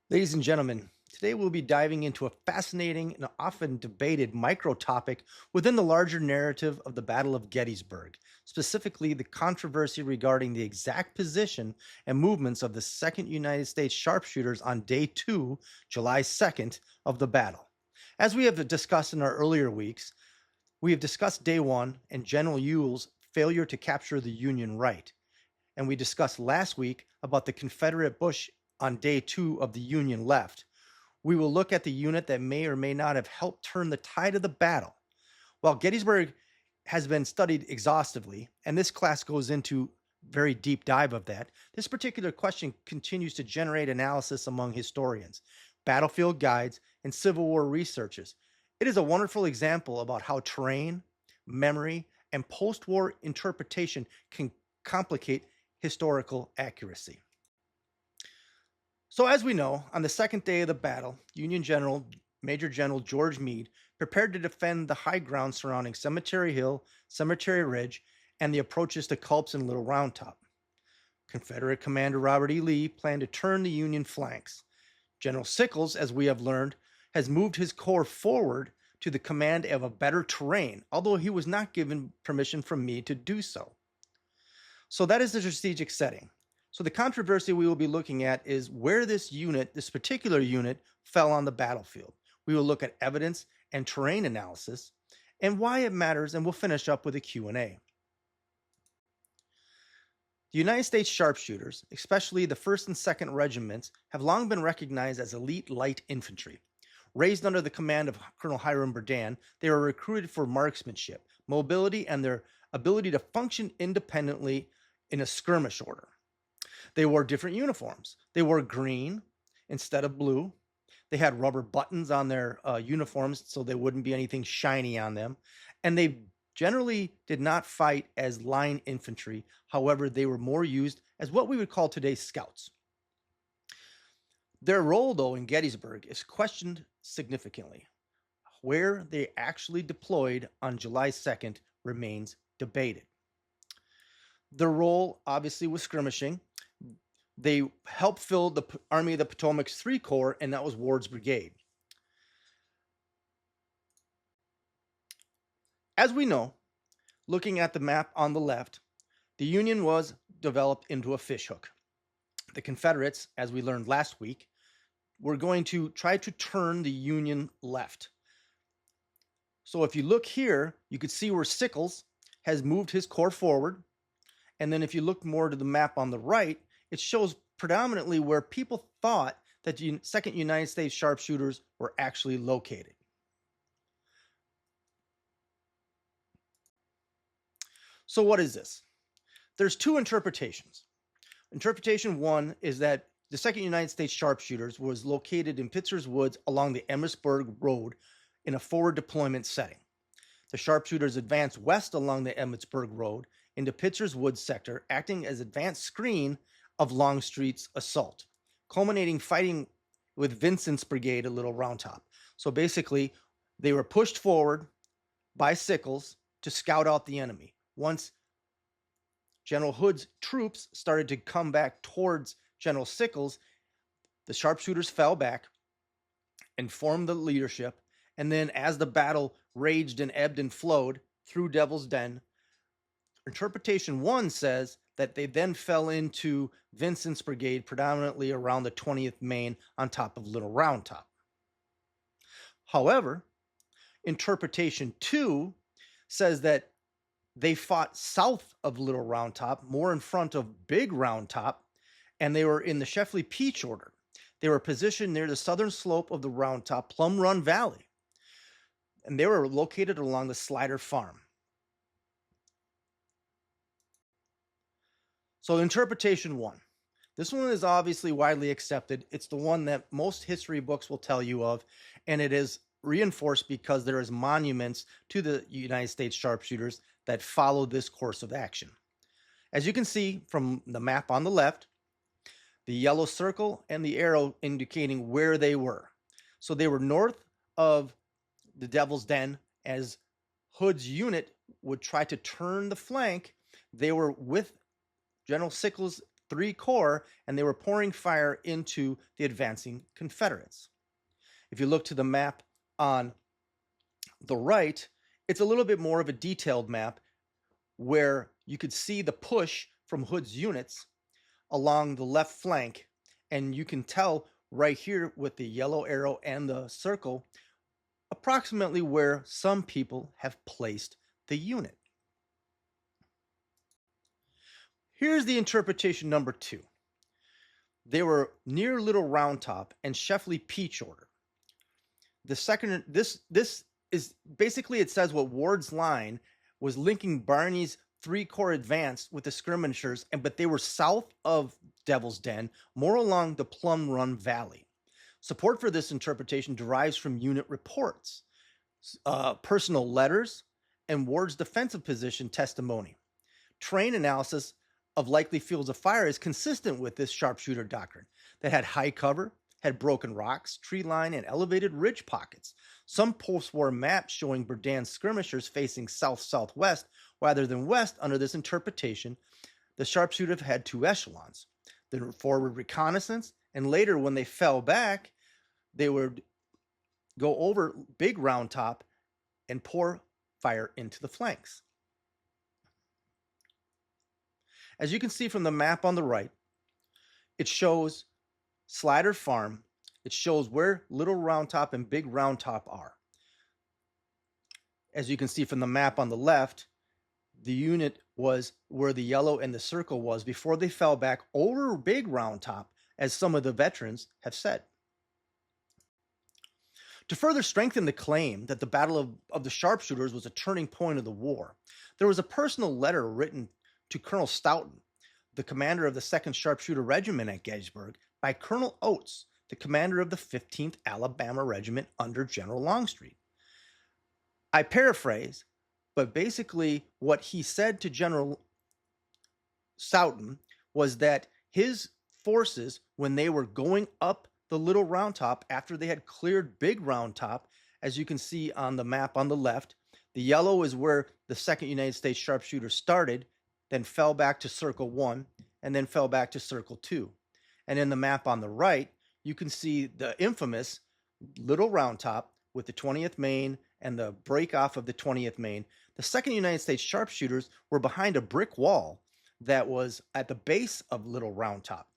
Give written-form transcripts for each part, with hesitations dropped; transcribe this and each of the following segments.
Ladies and gentlemen, today we'll be diving into a fascinating and often debated micro topic within the larger narrative of the Battle of Gettysburg, specifically the controversy regarding the exact position and movements of the 2nd United States sharpshooters on day 2, July 2nd, of the battle. As we have discussed in our earlier weeks, we have discussed day 1 and General Ewell's failure to capture the Union right. And we discussed last week about the Confederate Bush on day 2 of the Union left. We will look at the unit that may or may not have helped turn the tide of the battle. While Gettysburg has been studied exhaustively, and this class goes into very deep dive of that, this particular question continues to generate analysis among historians, battlefield guides, and Civil War researchers. It is a wonderful example about how terrain, memory, and post-war interpretation can complicate historical accuracy. So, as we know, on the second day of the battle, Union General Major General George Meade prepared to defend the high ground surrounding Cemetery Hill, Cemetery Ridge, and the approaches to Culp's and Little Round Top. Confederate Commander Robert E. Lee planned to turn the Union flanks. General Sickles, as we have learned, has moved his corps forward to the command of a better terrain, although he was not given permission from Meade to do so. So that is the strategic setting. So the controversy we will be looking at is where this particular unit, fell on the battlefield. We will look at evidence and terrain analysis and why it matters, and we'll finish up with a Q&A. The United States sharpshooters, especially the 1st and 2nd regiments, have long been recognized as elite light infantry. Raised under the command of Colonel Hiram Berdan, they were recruited for marksmanship, mobility, and their ability to function independently in a skirmish order. They wore different uniforms. They wore green instead of blue. They had rubber buttons on their uniforms so there wouldn't be anything shiny on them. And they generally did not fight as line infantry. However, they were more used as what we would call today scouts. Their role, though, in Gettysburg is questioned significantly. Where they actually deployed on July 2nd remains debated. Their role, obviously, was skirmishing. They helped fill the Army of the Potomac's 3 Corps, and that was Ward's brigade. As we know, looking at the map on the left, the Union was developed into a fishhook. The Confederates, as we learned last week, were going to try to turn the Union left. So if you look here, you could see where Sickles has moved his corps forward. And then if you look more to the map on the right, it shows predominantly where people thought that the 2nd United States sharpshooters were actually located. So what is this? There's 2 interpretations. Interpretation 1 is that the 2nd United States sharpshooters was located in Pitzer's Woods along the Emmitsburg Road in a forward deployment setting. The sharpshooters advanced west along the Emmitsburg Road into Pitzer's Woods sector, acting as advanced screen of Longstreet's assault, culminating fighting with Vincent's brigade at Little Round Top. So basically, they were pushed forward by Sickles to scout out the enemy. Once General Hood's troops started to come back towards General Sickles, the sharpshooters fell back and formed the leadership. And then as the battle raged and ebbed and flowed through Devil's Den, interpretation 1 says that they then fell into Vincent's brigade, predominantly around the 20th Maine on top of Little Round Top. However, interpretation 2 says that they fought south of Little Round Top, more in front of Big Round Top, and they were in the Sheffley Peach order. They were positioned near the southern slope of the Round Top Plum Run Valley, and they were located along the Slider Farm. So interpretation 1. This one is obviously widely accepted. It's the one that most history books will tell you of, and it is reinforced because there is monuments to the United States sharpshooters that follow this course of action. As you can see from the map on the left, the yellow circle and the arrow indicating where they were. So they were north of the Devil's Den. As Hood's unit would try to turn the flank, they were with General Sickles three corps, and they were pouring fire into the advancing Confederates. If you look to the map on the right, it's a little bit more of a detailed map where you could see the push from Hood's units along the left flank, and you can tell right here with the yellow arrow and the circle approximately where some people have placed the unit. Here's the interpretation number 2. They were near Little Round Top and Sheffley Peach Order. The second, this is basically, it says what Ward's line was linking Barney's 3 Corps advance with the skirmishers, but they were south of Devil's Den, more along the Plum Run Valley. Support for this interpretation derives from unit reports, personal letters, and Ward's defensive position testimony. Terrain analysis of likely fields of fire is consistent with this sharpshooter doctrine that had high cover, had broken rocks, tree line, and elevated ridge pockets. Some post-war maps showing Berdan's skirmishers facing south-southwest rather than west under this interpretation. The sharpshooter had 2 echelons. The forward reconnaissance, and later when they fell back, they would go over Big Round Top and pour fire into the flanks. As you can see from the map on the right, it shows Slider Farm. It shows where Little Round Top and Big Round Top are. As you can see from the map on the left, the unit was where the yellow and the circle was before they fell back over Big Round Top, as some of the veterans have said. To further strengthen the claim that the Battle of the Sharpshooters was a turning point of the war, there was a personal letter written to Colonel Stoughton, the commander of the 2nd Sharpshooter Regiment at Gettysburg, by Colonel Oates, the commander of the 15th Alabama Regiment under General Longstreet. I paraphrase, but basically what he said to General Stoughton was that his forces, when they were going up the Little Round Top after they had cleared Big Round Top, as you can see on the map on the left, the yellow is where the 2nd United States Sharpshooter started, then fell back to Circle 1, and then fell back to Circle 2. And in the map on the right, you can see the infamous Little Round Top with the 20th Maine and the break off of the 20th Maine. The 2nd United States Sharpshooters were behind a brick wall that was at the base of Little Round Top.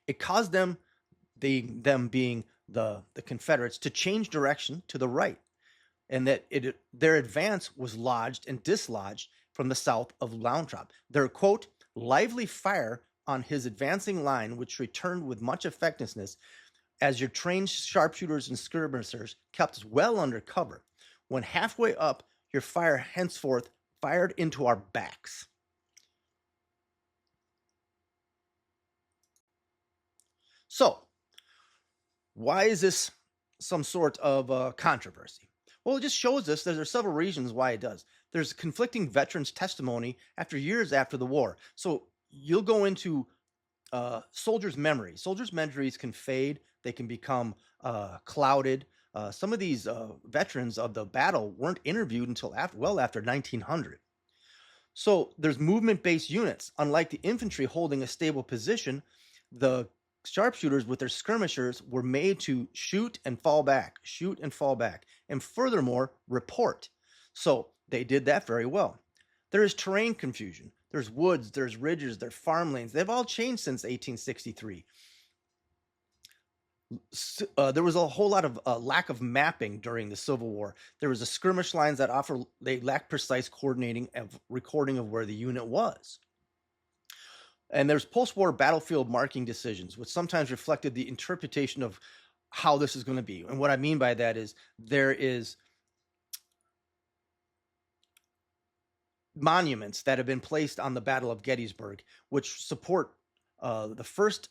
It caused them being the Confederates, to change direction to the right, and that their advance was lodged and dislodged from the south of Round Top. Their, quote, lively fire on his advancing line, which returned with much effectiveness, as your trained sharpshooters and skirmishers kept us well under cover. When halfway up, your fire henceforth fired into our backs. So, why is this some sort of controversy? Well, it just shows us that there's several reasons why it does. There's conflicting veterans' testimony years after the war. So you'll go into soldiers' memories. Soldiers' memories can fade. They can become clouded. Some of these veterans of the battle weren't interviewed until after 1900. So there's movement-based units. Unlike the infantry holding a stable position, the sharpshooters with their skirmishers were made to shoot and fall back, and furthermore, report. So they did that very well. There is terrain confusion. There's woods, there's ridges, there's farmlands. They've all changed since 1863. There was a whole lot of lack of mapping during the Civil War. There was a skirmish lines that they lacked precise coordinating of recording of where the unit was. And there's post-war battlefield marking decisions, which sometimes reflected the interpretation of how this is going to be. And what I mean by that is there is monuments that have been placed on the Battle of Gettysburg, which support the first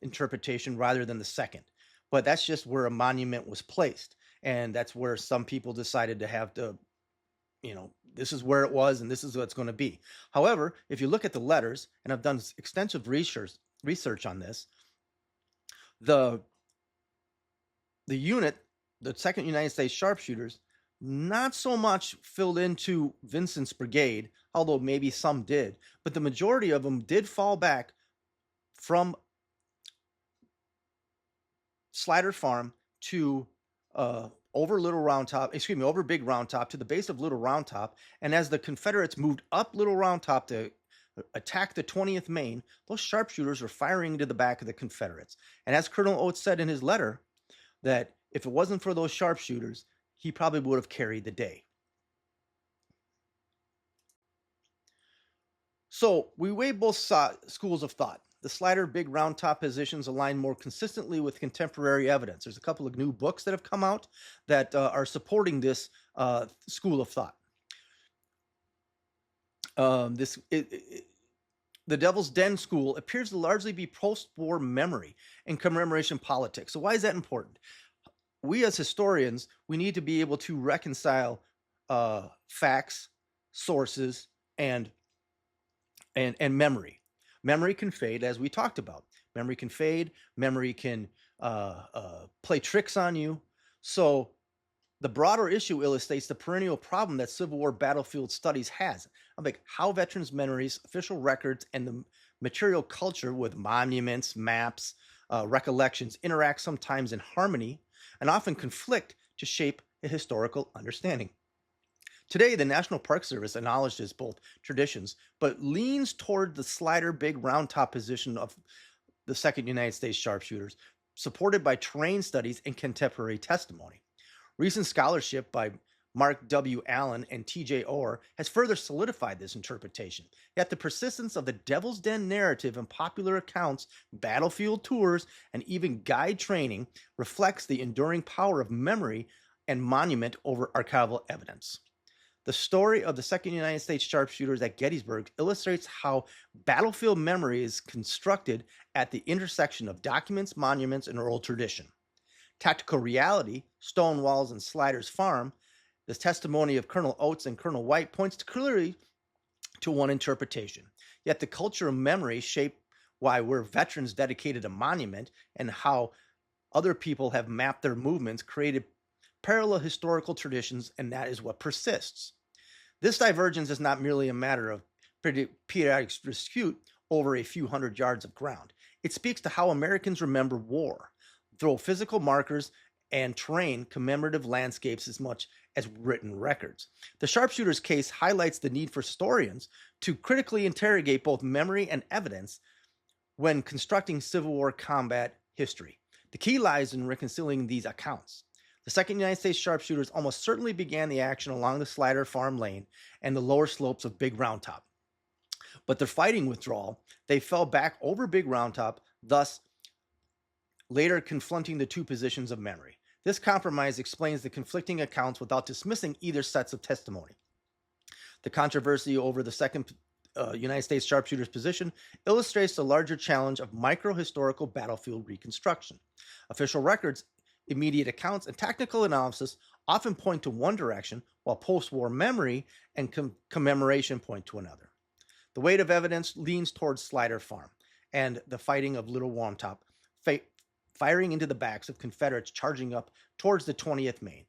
interpretation rather than the second. But that's just where a monument was placed. And that's where some people decided to have to, this is where it was and this is what it's going to be. However, if you look at the letters, and I've done extensive research on this, the unit, the 2nd United States Sharpshooters, not so much filled into Vincent's brigade, although maybe some did, but the majority of them did fall back from Slider Farm to over Big Round Top to the base of Little Round Top. And as the Confederates moved up Little Round Top to attack the 20th Maine, those sharpshooters were firing into the back of the Confederates. And as Colonel Oates said in his letter, that if it wasn't for those sharpshooters, he probably would have carried the day. So we weigh both schools of thought. The Slider Big Round Top positions align more consistently with contemporary evidence. There's a couple of new books that have come out that are supporting this school of thought. The Devil's Den school appears to largely be post-war memory and commemoration politics. So why is that important? We as historians, we need to be able to reconcile facts, sources, and memory. Memory can fade, as we talked about. Memory can fade. Memory can play tricks on you. So the broader issue illustrates the perennial problem that Civil War battlefield studies has, of like how veterans' memories, official records, and the material culture with monuments, maps, recollections interact sometimes in harmony and often conflict to shape a historical understanding. Today, the National Park Service acknowledges both traditions, but leans toward the Slider Big Round Top position of the 2nd United States Sharpshooters, supported by terrain studies and contemporary testimony. Recent scholarship by Mark W. Allen and T.J. Orr has further solidified this interpretation. Yet the persistence of the Devil's Den narrative in popular accounts, battlefield tours, and even guide training reflects the enduring power of memory and monument over archival evidence. The story of the 2nd United States Sharpshooters at Gettysburg illustrates how battlefield memory is constructed at the intersection of documents, monuments, and oral tradition. Tactical reality, stone walls, and Slider's Farm, the testimony of Colonel Oates and Colonel White points clearly to one interpretation. Yet the culture of memory shaped why we're veterans dedicated a monument and how other people have mapped their movements, created parallel historical traditions, and that is what persists. This divergence is not merely a matter of periodic dispute over a few hundred yards of ground. It speaks to how Americans remember war, through physical markers and terrain, commemorative landscapes as much as written records. The sharpshooter's case highlights the need for historians to critically interrogate both memory and evidence when constructing Civil War combat history. The key lies in reconciling these accounts. The 2nd United States Sharpshooters almost certainly began the action along the Slider Farm Lane and the lower slopes of Big Round Top. But their fighting withdrawal, they fell back over Big Round Top, thus later confronting the two positions of memory. This compromise explains the conflicting accounts without dismissing either sets of testimony. The controversy over the 2nd United States Sharpshooters position illustrates the larger challenge of micro-historical battlefield reconstruction. Official records, immediate accounts, and technical analysis often point to one direction, while post-war memory and commemoration point to another. The weight of evidence leans towards Slider Farm and the fighting of Little Round Top, firing into the backs of Confederates charging up towards the 20th Maine.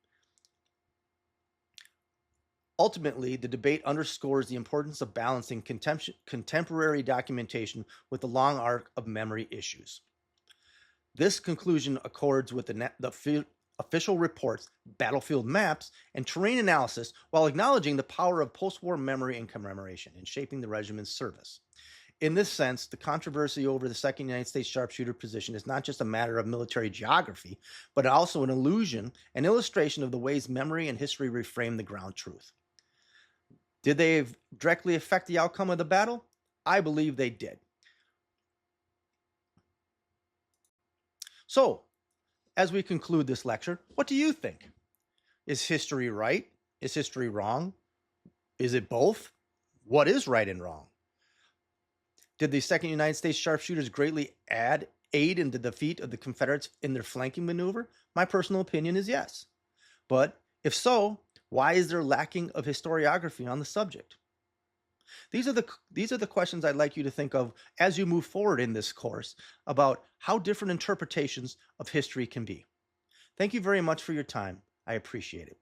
Ultimately, the debate underscores the importance of balancing contemporary documentation with the long arc of memory issues. This conclusion accords with the official reports, battlefield maps, and terrain analysis, while acknowledging the power of post-war memory and commemoration in shaping the regiment's service. In this sense, the controversy over the 2nd United States Sharpshooter position is not just a matter of military geography, but also an illustration of the ways memory and history reframe the ground truth. Did they directly affect the outcome of the battle? I believe they did. So, as we conclude this lecture, what do you think? Is history right? Is history wrong? Is it both? What is right and wrong? Did the 2nd United States Sharpshooters greatly aid in the defeat of the Confederates in their flanking maneuver? My personal opinion is yes. But if so, why is there lacking of historiography on the subject? These are the questions I'd like you to think of as you move forward in this course about how different interpretations of history can be. Thank you very much for your time. I appreciate it.